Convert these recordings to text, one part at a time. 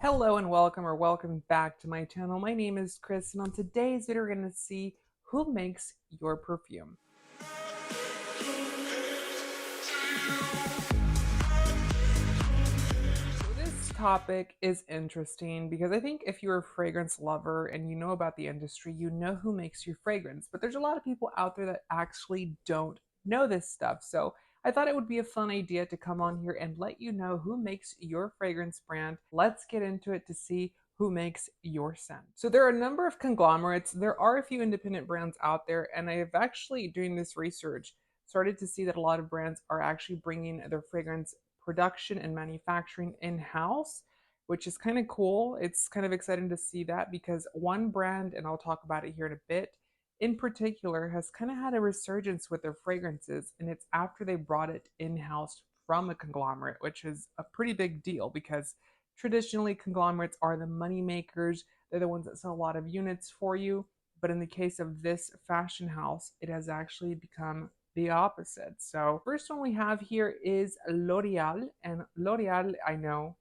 Hello and welcome back to my channel. My name is Chris, and on today's video we're going to see who makes your perfume. So this topic is interesting because I think if you're a fragrance lover and you know about the industry, you know who makes your fragrance, but there's a lot of people out there that actually don't know this stuff. So I thought it would be a fun idea to come on here and let you know who makes your fragrance brand. Let's get into it to see who makes your scent. So there are a number of conglomerates. There are a few independent brands out there, and I have actually, doing this research, started to see that a lot of brands are actually bringing their fragrance production and manufacturing in-house, which is kind of cool. It's kind of exciting to see that because one brand, and I'll talk about it here in a bit, in particular has kind of had a resurgence with their fragrances, and it's after they brought it in-house from a conglomerate, which is a pretty big deal because traditionally conglomerates are the money makers. They're the ones that sell a lot of units for you. But in the case of this fashion house, it has actually become the opposite. So first one we have here is L'Oreal, and L'Oreal, I know,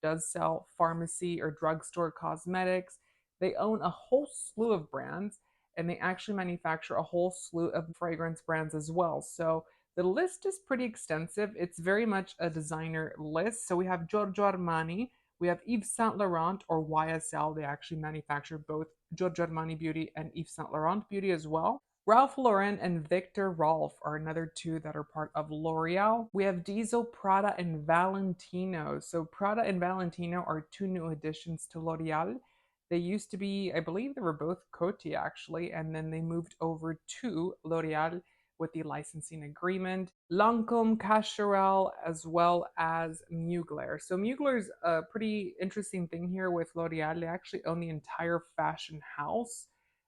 does sell pharmacy or drugstore cosmetics. They own a whole slew of brands, and they actually manufacture a whole slew of fragrance brands as well. So the list is pretty extensive. It's very much a designer list. So we have Giorgio Armani, we have Yves Saint Laurent or YSL. They actually manufacture both Giorgio Armani Beauty and Yves Saint Laurent Beauty as well. Ralph Lauren and Victor Rolf are another two that are part of L'Oreal. We have Diesel, Prada, and Valentino. So Prada and Valentino are two new additions to L'Oreal. They used to be, I believe they were both Coty actually, and then they moved over to L'Oreal with the licensing agreement. Lancome, Cacharel, as well as Mugler. So Mugler's a pretty interesting thing here with L'Oreal. They actually own the entire fashion house.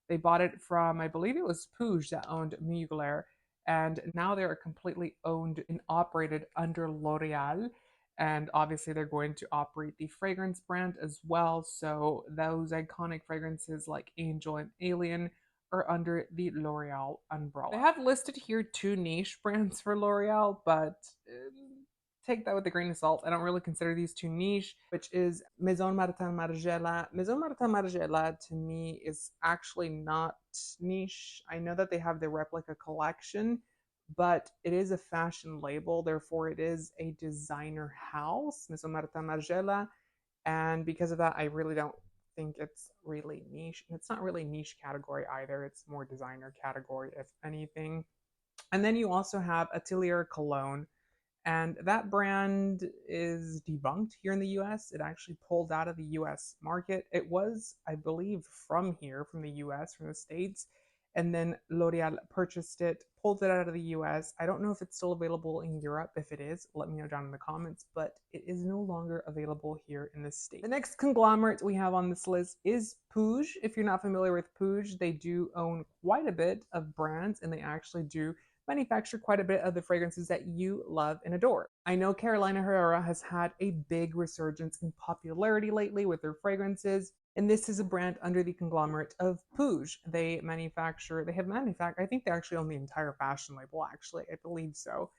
They bought it from, I believe it was Puig that owned Mugler, and now they're completely owned and operated under L'Oreal. And obviously, they're going to operate the fragrance brand as well. So, those iconic fragrances like Angel and Alien are under the L'Oreal umbrella. They have listed here two niche brands for L'Oreal, but take that with a grain of salt. I don't really consider these two niche, which is Maison Martin Margiela. Maison Martin Margiela to me is actually not niche. I know that they have the replica collection, but it is a fashion label, therefore it is a designer house, Maison Martin Margiela, and because of that, I really don't think it's really niche. And it's not really niche category either. It's more designer category, if anything. And then you also have Atelier Cologne, and that brand is debunked here in the US. It actually pulled out of the US market. It was, I believe, from here, from the US, from the States. And then L'Oreal purchased it, pulled it out of the US. I don't know if it's still available in Europe. If it is, let me know down in the comments, but it is no longer available here in the States. The next conglomerate we have on this list is Puig. If you're not familiar with Puig, they do own quite a bit of brands, and they actually do manufacture quite a bit of the fragrances that you love and adore. I know Carolina Herrera has had a big resurgence in popularity lately with their fragrances, and this is a brand under the conglomerate of Puig. I think they actually own the entire fashion label, actually, I believe so.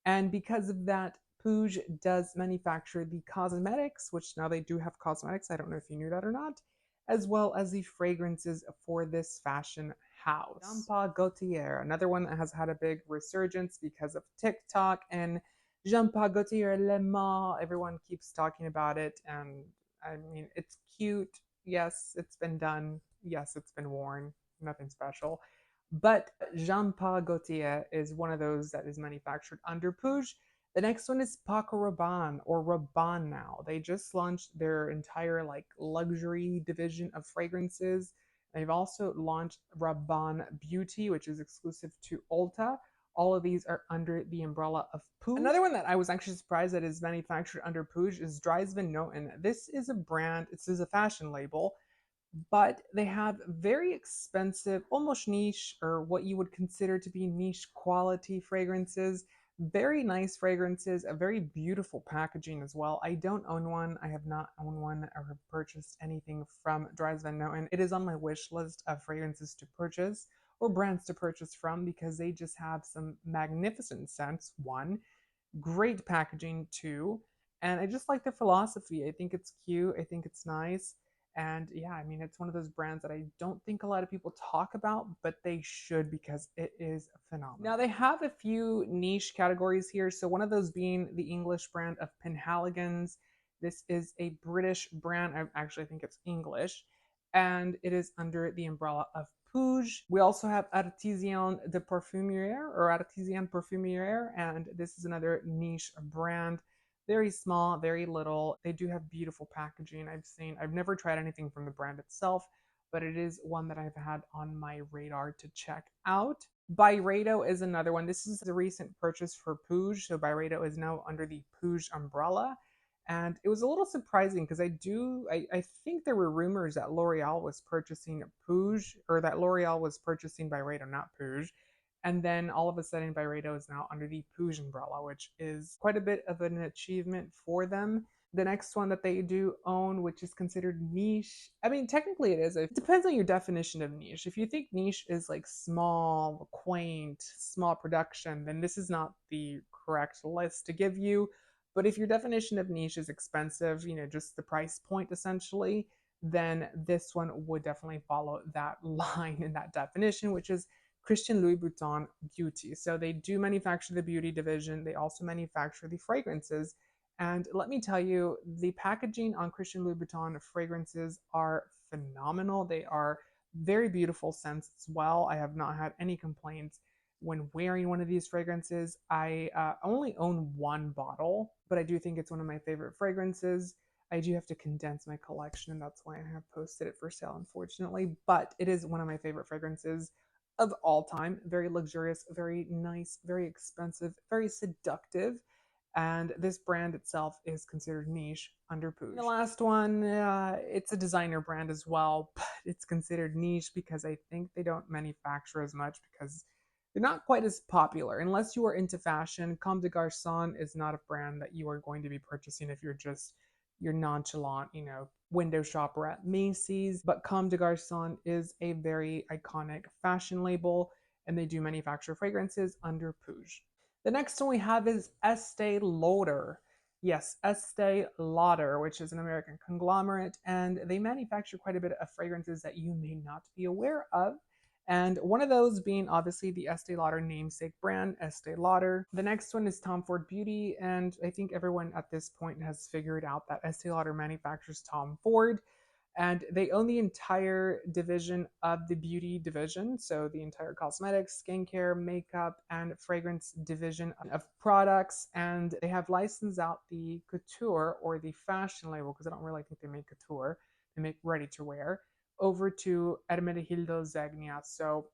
And because of that, Puig does manufacture the cosmetics, which now they do have cosmetics. I don't know if you knew that or not, as well as the fragrances for this fashion house. Jean Paul Gaultier, another one that has had a big resurgence because of TikTok, and Jean Paul Gaultier Le Mans. Everyone keeps talking about it, and I mean, it's cute. Yes, it's been done. Yes, it's been worn. Nothing special. But Jean Paul Gaultier is one of those that is manufactured under Puig. The next one is Paco Rabanne, or Rabanne now. They just launched their entire like luxury division of fragrances. They've also launched Rabanne Beauty, which is exclusive to Ulta. All of these are under the umbrella of Puig. Another one that I was actually surprised that is manufactured under Puig is Dries Van Noten. This is a brand, this is a fashion label, but they have very expensive, almost niche, or what you would consider to be niche quality fragrances. Very nice fragrances, a very beautiful packaging as well. I don't own one. I have not owned one or have purchased anything from Dries Van Noten. It is on my wish list of fragrances to purchase or brands to purchase from because they just have some magnificent scents, one, great packaging, two, And I just like their philosophy. I think it's cute. I think it's nice. And yeah, I mean, it's one of those brands that I don't think a lot of people talk about, but they should because it is phenomenal. Now, they have a few niche categories here. So, one of those being the English brand of Penhaligon's. This is a British brand. I actually think it's English. And it is under the umbrella of Puig. We also have Artisan de Parfumier or Artisan Parfumier, and this is another niche brand, very small, very little. They do have beautiful packaging. I've never tried anything from the brand itself, but it is one that I've had on my radar to check out. Byredo is another one. This is a recent purchase for Puig. So Byredo is now under the Puig umbrella. And it was a little surprising because I think there were rumors that L'Oreal was purchasing Puig, or that L'Oreal was purchasing Byredo, not Puig. And then all of a sudden, Byredo is now under the Puig umbrella, which is quite a bit of an achievement for them. The next one that they do own, which is considered niche, I mean, technically it is. It depends on your definition of niche. If you think niche is like small, quaint, small production, then this is not the correct list to give you. But if your definition of niche is expensive, just the price point essentially, then this one would definitely follow that line in that definition, which is Christian Louboutin Beauty. So they do manufacture the beauty division. They also manufacture the fragrances. And let me tell you, the packaging on Christian Louboutin fragrances are phenomenal. They are very beautiful scents as well. I have not had any complaints when wearing one of these fragrances. I only own one bottle, but I do think it's one of my favorite fragrances. I do have to condense my collection, and that's why I have posted it for sale, unfortunately. But it is one of my favorite fragrances of all time. Very luxurious, very nice, very expensive, very seductive. And this brand itself is considered niche under Puig. The last one, it's a designer brand as well, but it's considered niche because I think they don't manufacture as much because they're not quite as popular. Unless you are into fashion, Comme des Garçons is not a brand that you are going to be purchasing if you're nonchalant, window shopper at Macy's. But Comme des Garçons is a very iconic fashion label, and they do manufacture fragrances under Puig. The next one we have is Estee Lauder. Yes, Estee Lauder, which is an American conglomerate, and they manufacture quite a bit of fragrances that you may not be aware of. And one of those being obviously the Estee Lauder namesake brand, Estee Lauder. The next one is Tom Ford Beauty, and I think everyone at this point has figured out that Estee Lauder manufactures Tom Ford, and they own the entire division of the beauty division. So the entire cosmetics, skincare, makeup, and fragrance division of products. And they have licensed out the couture or the fashion label, because I don't really think they make couture, they make ready to wear, over to Hermenegildo Zegna. So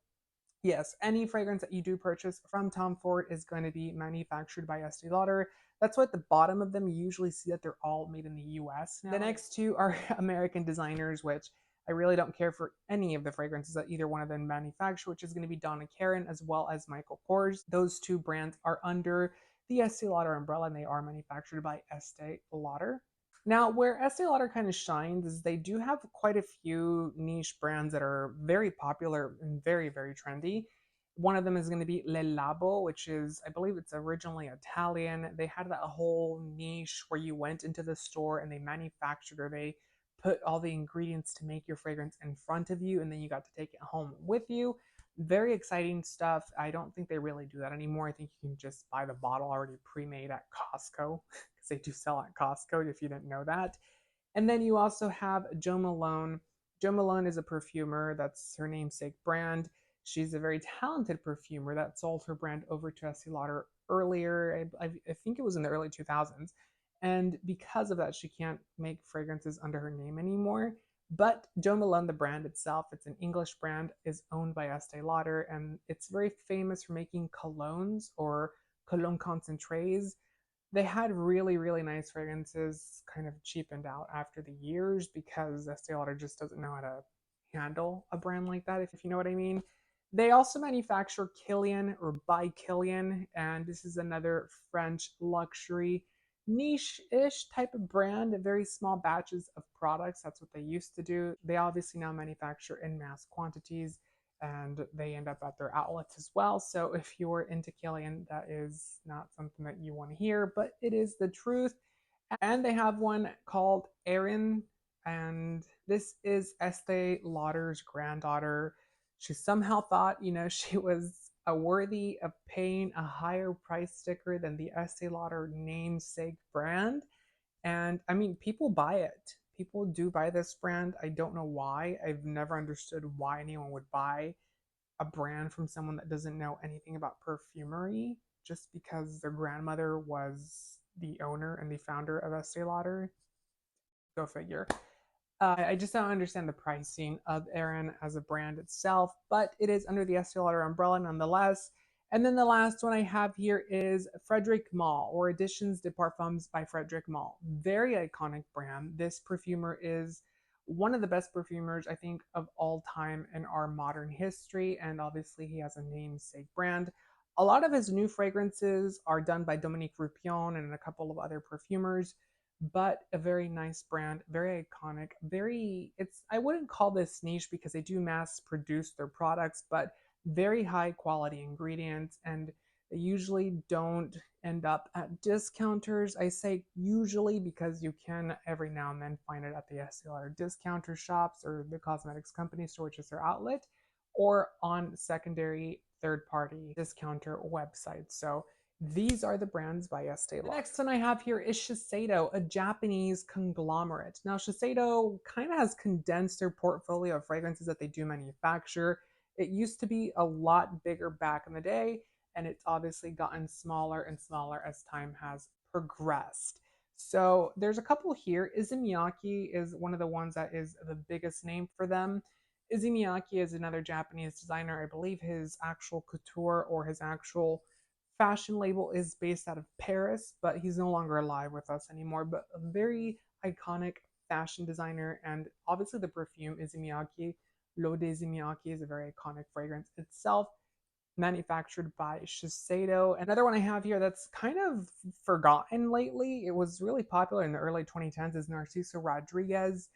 yes, any fragrance that you do purchase from Tom Ford is going to be manufactured by Estee Lauder. That's why at the bottom of them, you usually see that they're all made in the US now. The next two are American designers, which I really don't care for any of the fragrances that either one of them manufacture, which is going to be Donna Karan as well as Michael Kors. Those two brands are under the Estee Lauder umbrella, and they are manufactured by Estee Lauder. Now, where Estee Lauder kind of shines is they do have quite a few niche brands that are very popular and very, very trendy. One of them is going to be Le Labo, which is, I believe it's originally Italian. They had that whole niche where you went into the store and they manufactured, or they put all the ingredients to make your fragrance in front of you, and then you got to take it home with you. Very exciting stuff. I don't think they really do that anymore. I think you can just buy the bottle already pre-made at Costco, because they do sell at Costco if you didn't know that. And then you also have Jo Malone. Jo Malone is a perfumer. That's her namesake brand. She's a very talented perfumer that sold her brand over to Estee Lauder earlier. I think it was in the early 2000s. And because of that, she can't make fragrances under her name anymore. But Jo Malone, the brand itself, it's an English brand, is owned by Estee Lauder, and it's very famous for making colognes or cologne concentrates. They had really, really nice fragrances, kind of cheapened out after the years because Estee Lauder just doesn't know how to handle a brand like that, if you know what I mean. They also manufacture Kilian or by Kilian, and this is another French luxury niche-ish type of brand, very small batches of products. That's what they used to do. They obviously now manufacture in mass quantities, and they end up at their outlets as well. So if you're into Kilian, that is not something that you want to hear, but it is the truth. And they have one called Erin, and this is Estee Lauder's granddaughter. She somehow thought, she was worthy of paying a higher price sticker than the Estee Lauder namesake brand. And I mean, people buy it. People do buy this brand. I don't know why. I've never understood why anyone would buy a brand from someone that doesn't know anything about perfumery just because their grandmother was the owner and the founder of Estee Lauder. Go figure. I just don't understand the pricing of Erin as a brand itself, but it is under the Estee Lauder umbrella nonetheless. And then the last one I have here is Frederic Malle, or Editions de Parfums by Frederic Malle. Very iconic brand. This perfumer is one of the best perfumers, I think, of all time in our modern history. And obviously, he has a namesake brand. A lot of his new fragrances are done by Dominique Rupion and a couple of other perfumers, but a very nice brand, very iconic, very, it's, I wouldn't call this niche because they do mass produce their products, but very high quality ingredients, and they usually don't end up at discounters. I say usually because you can every now and then find it at the Estee Lauder discounter shops or the cosmetics company store, which is their outlet, or on secondary third party discounter websites. So these are the brands by Estee Lauder. The next one I have here is Shiseido, a Japanese conglomerate. Now, Shiseido kind of has condensed their portfolio of fragrances that they do manufacture. It used to be a lot bigger back in the day, and it's obviously gotten smaller and smaller as time has progressed. So there's a couple here. Izumiyaki is one of the ones that is the biggest name for them. Izumiyaki is another Japanese designer. I believe his actual couture or his actual fashion label is based out of Paris, but he's no longer alive with us anymore. But a very iconic fashion designer, and obviously the perfume Izumiyaki. L'Eau des Izumiyaki is a very iconic fragrance itself, manufactured by Shiseido. Another one I have here that's kind of forgotten lately, it was really popular in the early 2010s, is Narciso Rodriguez.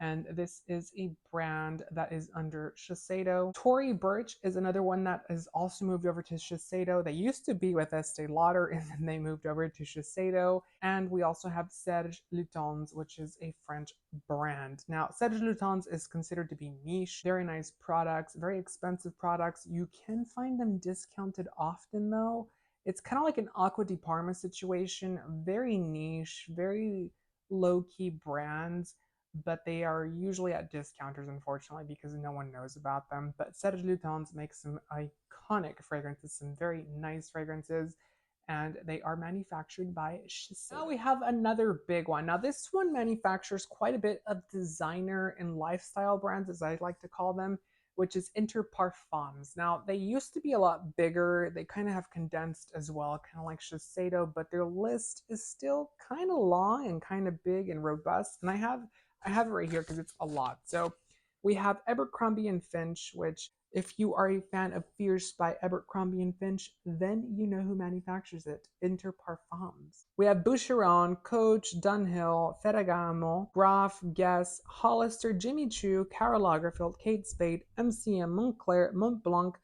And this is a brand that is under Shiseido. Tory Burch is another one that has also moved over to Shiseido. They used to be with Estee Lauder and then they moved over to Shiseido. And we also have Serge Lutens, which is a French brand. Now, Serge Lutens is considered to be niche, very nice products, very expensive products. You can find them discounted often though. It's kind of like an Acqua di Parma situation, very niche, very low key brands, but they are usually at discounters, unfortunately, because no one knows about them. But Serge Lutens makes some iconic fragrances, some very nice fragrances, and they are manufactured by Shiseido. Now we have another big one. Now this one manufactures quite a bit of designer and lifestyle brands, as I like to call them, which is Inter Parfums. Now they used to be a lot bigger. They kind of have condensed as well, kind of like Shiseido, but their list is still kind of long and kind of big and robust. And I have it right here because it's a lot. So we have Abercrombie and Finch, which if you are a fan of Fierce by Abercrombie and Finch, then you know who manufactures it, Inter Parfums. We have Boucheron, Coach, Dunhill, Ferragamo, Graf, Guess, Hollister, Jimmy Choo, Karl Lagerfeld, Kate Spade, MCM, Montclair, Montblanc,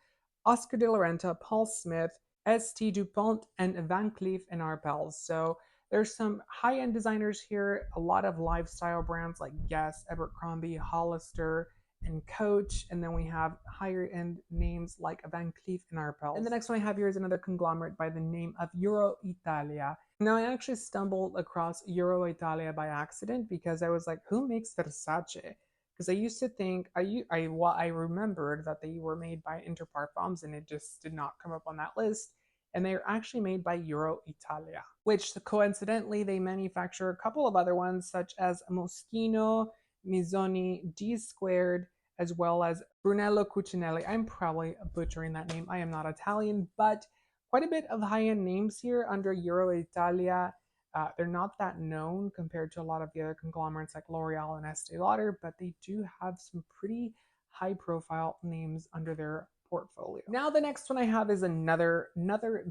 Oscar de la Renta, Paul Smith, St. Dupont, and Van Cleef and Arpels. So there's some high-end designers here, a lot of lifestyle brands like Guess, Abercrombie, Hollister, and Coach, and then we have higher-end names like Van Cleef and Arpels. And the next one I have here is another conglomerate by the name of Euro Italia. Now I actually stumbled across Euro Italia by accident because I was like, who makes Versace? Because I used to think I remembered that they were made by Inter Parfums, and it just did not come up on that list, and they are actually made by Euro Italia, which coincidentally they manufacture a couple of other ones such as Moschino, Mizoni, D Squared, as well as Brunello Cucinelli. I'm probably butchering that name. I am not Italian, but quite a bit of high-end names here under Euro Italia. They're not that known compared to a lot of the other conglomerates like L'Oreal and Estee Lauder, but they do have some pretty high-profile names under their portfolio. Now the next one I have is another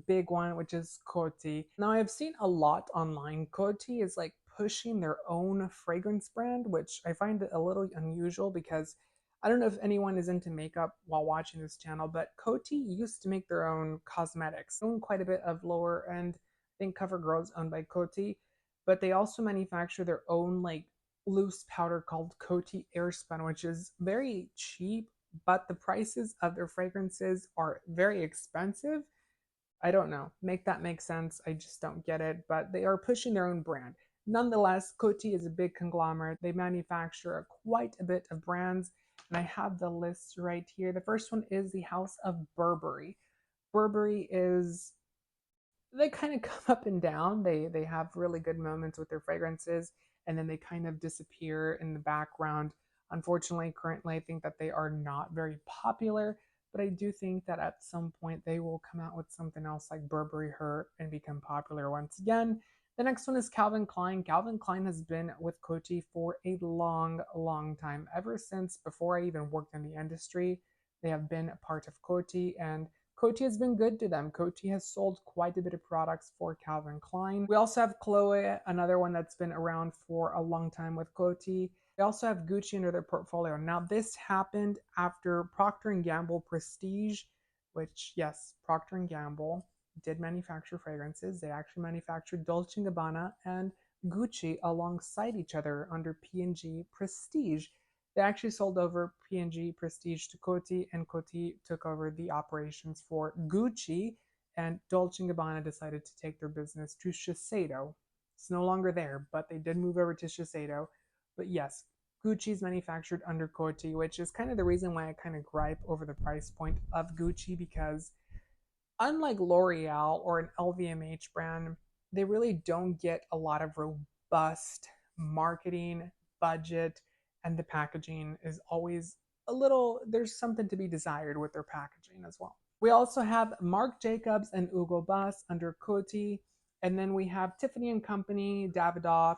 big one, which is Coty. Now I've seen a lot online. Coty is like pushing their own fragrance brand, which I find a little unusual because I don't know if anyone is into makeup while watching this channel, but Coty used to make their own cosmetics. Own quite a bit of lower end, I think CoverGirl is owned by Coty, but they also manufacture their own like loose powder called Coty Airspun, which is very cheap, but the prices of their fragrances are very expensive. I don't know. Make that make sense. I just don't get it. But they are pushing their own brand. Nonetheless, Coty is a big conglomerate. They manufacture quite a bit of brands, and I have the list right here. The first one is the House of Burberry. Burberry is, they kind of come up and down. They have really good moments with their fragrances, and then they kind of disappear in the background. Unfortunately, currently, I think that they are not very popular, but I do think that at some point they will come out with something else like Burberry Her and become popular once again. The next one is Calvin Klein. Calvin Klein has been with Coty for a long, long time. Ever since before I even worked in the industry, they have been a part of Coty, and Coty has been good to them. Coty has sold quite a bit of products for Calvin Klein. We also have Chloe, another one that's been around for a long time with Coty. They also have Gucci under their portfolio. Now, this happened after Procter& and Gamble Prestige, which, yes, Procter& and Gamble did manufacture fragrances. They actually manufactured Dolce & Gabbana and Gucci alongside each other under P&G Prestige. They actually sold over P&G Prestige to Coty, and Coty took over the operations for Gucci, and Dolce & Gabbana decided to take their business to Shiseido. It's no longer there, but they did move over to Shiseido. But yes, Gucci is manufactured under Coty, which is kind of the reason why I kind of gripe over the price point of Gucci, because unlike L'Oreal or an LVMH brand, they really don't get a lot of robust marketing budget, and the packaging is always a little, there's something to be desired with their packaging as well. We also have Marc Jacobs and Hugo Boss under Coty, and then we have Tiffany and Company, Davidoff,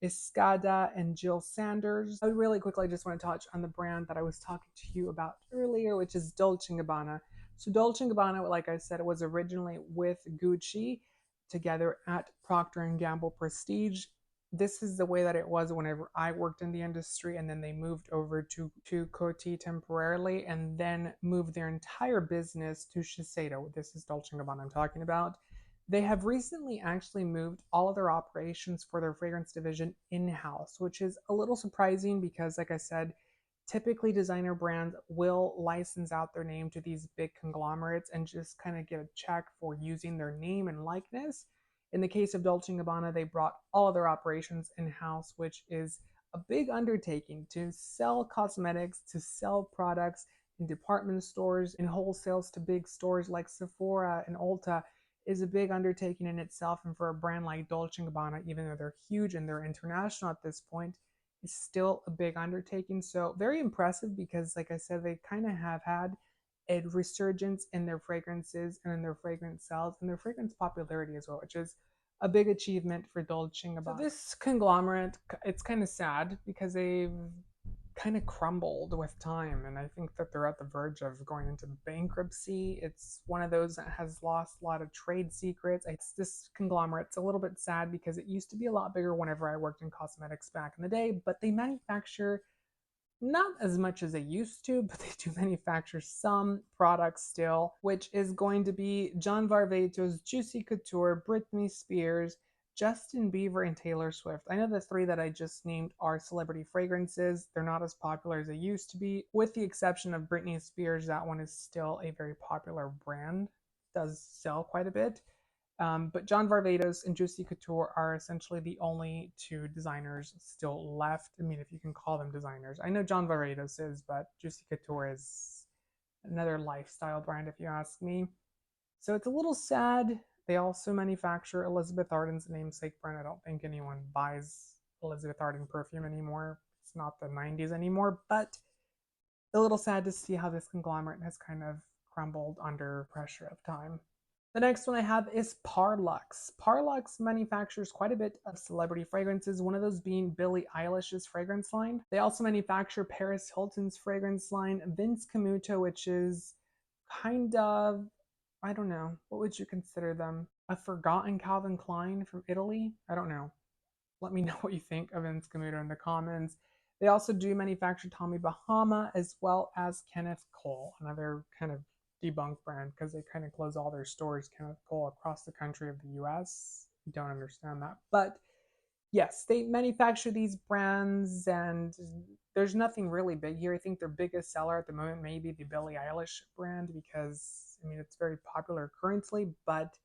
Escada, and Jill Sanders. I would really quickly just want to touch on the brand that I was talking to you about earlier, which is Dolce & Gabbana. So Dolce & Gabbana, like I said, it was originally with Gucci together at Procter & Gamble Prestige. This is the way that it was whenever I worked in the industry, and then they moved over to Coty temporarily and then moved their entire business to Shiseido. This is Dolce & Gabbana I'm talking about. They have recently actually moved all of their operations for their fragrance division in-house, which is a little surprising because, like I said, typically designer brands will license out their name to these big conglomerates and just kind of get a check for using their name and likeness. In the case of Dolce & Gabbana, they brought all of their operations in-house, which is a big undertaking to sell cosmetics, to sell products in department stores, in wholesales to big stores like Sephora and Ulta is a big undertaking in itself. And for a brand like Dolce & Gabbana, even though they're huge and they're international at this point, is still a big undertaking. So very impressive because, like I said, they kind of have had a resurgence in their fragrances and in their fragrance sales and their fragrance popularity as well, which is a big achievement for Dolce & Gabbana. So this conglomerate, it's kind of sad because they've kind of crumbled with time, and I think that they're at the verge of going into bankruptcy. It's one of those that has lost a lot of trade secrets. It's this conglomerate's a little bit sad because it used to be a lot bigger whenever I worked in cosmetics back in the day, but they manufacture not as much as they used to, but they do manufacture some products still, which is going to be John Varvatos, Juicy Couture, Britney Spears, Justin Bieber, and Taylor Swift. I know the three that I just named are celebrity fragrances. They're not as popular as they used to be, with the exception of Britney Spears. That one is still a very popular brand, does sell quite a bit. But John Varvatos and Juicy Couture are essentially the only two designers still left. I mean, if you can call them designers. I know John Varvatos is, but Juicy Couture is another lifestyle brand, if you ask me. So it's a little sad. They also manufacture Elizabeth Arden's namesake brand. I don't think anyone buys Elizabeth Arden perfume anymore. It's not the 90s anymore, but a little sad to see how this conglomerate has kind of crumbled under pressure of time. The next one I have is Parlux. Parlux manufactures quite a bit of celebrity fragrances, one of those being Billie Eilish's fragrance line. They also manufacture Paris Hilton's fragrance line, Vince Camuto, which is kind of, I don't know, what would you consider them? A forgotten Calvin Klein from Italy? I don't know. Let me know what you think of Vince Camuto in the comments. They also do manufacture Tommy Bahama as well as Kenneth Cole, another kind of debunked brand because they kind of close all their stores, Kenneth Cole, across the country of the US. I don't understand that. But Yes, they manufacture these brands, and there's nothing really big here. I think their biggest seller at the moment may be the Billie Eilish brand because, I mean, it's very popular currently, but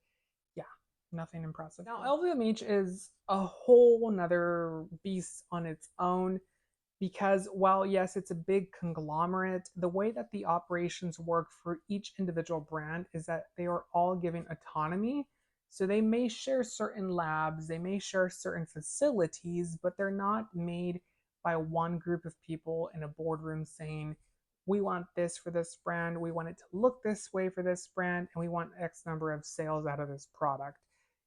yeah, nothing impressive. Now, LVMH is a whole nother beast on its own because while yes, it's a big conglomerate, the way that the operations work for each individual brand is that they are all given autonomy. So they may share certain labs, they may share certain facilities, but they're not made by one group of people in a boardroom saying, we want this for this brand, we want it to look this way for this brand, and we want X number of sales out of this product.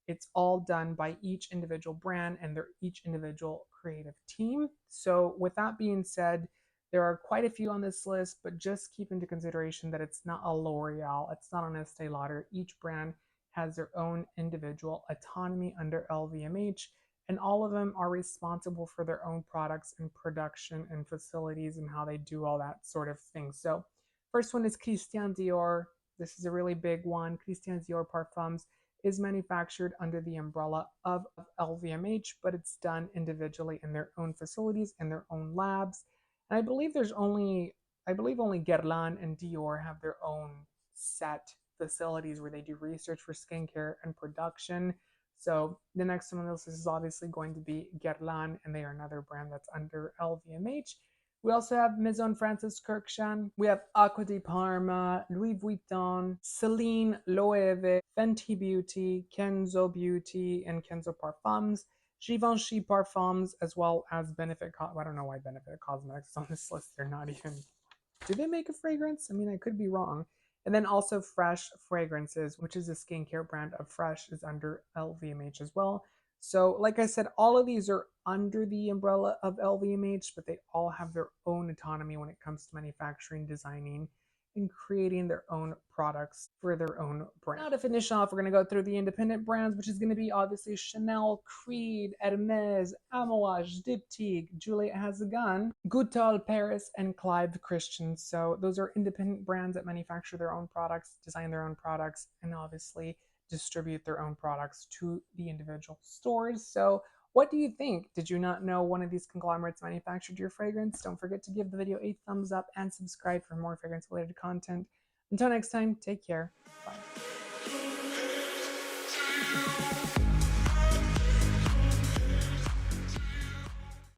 It's all done by each individual brand and their each individual creative team. So, with that being said, there are quite a few on this list, but just keep into consideration that it's not a L'Oreal, it's not an Estee Lauder. Each brand has their own individual autonomy under LVMH, and all of them are responsible for their own products and production and facilities and how they do all that sort of thing. So, first one is Christian Dior. This is a really big one. Christian Dior Parfums is manufactured under the umbrella of LVMH, but it's done individually in their own facilities and their own labs. And I believe only Guerlain and Dior have their own set facilities where they do research for skincare and production. So the next one on this is obviously going to be Guerlain, and they are another brand that's under LVMH. We also have Maison Francis Kurkdjian. We have Acqua di Parma, Louis Vuitton, Celine, Loewe, Fenty Beauty, Kenzo Beauty, and Kenzo Parfums, Givenchy Parfums, as well as I don't know why Benefit Cosmetics is on this list. They're not even. Do they make a fragrance? I mean, I could be wrong. And then also Fresh Fragrances, which is a skincare brand of Fresh, is under LVMH as well. So, like I said, all of these are under the umbrella of LVMH, but they all have their own autonomy when it comes to manufacturing, designing, and creating their own products for their own brand. Now, to finish off, we're going to go through the independent brands, which is going to be obviously Chanel, Creed, Hermes, Amouage, Diptyque, Juliette Has a Gun, Goutal Paris, and Clive Christian. So, those are independent brands that manufacture their own products, design their own products, and obviously distribute their own products to the individual stores. So, what do you think? Did you not know one of these conglomerates manufactured your fragrance? Don't forget to give the video a thumbs up and subscribe for more fragrance related content. Until next time, take care. Bye.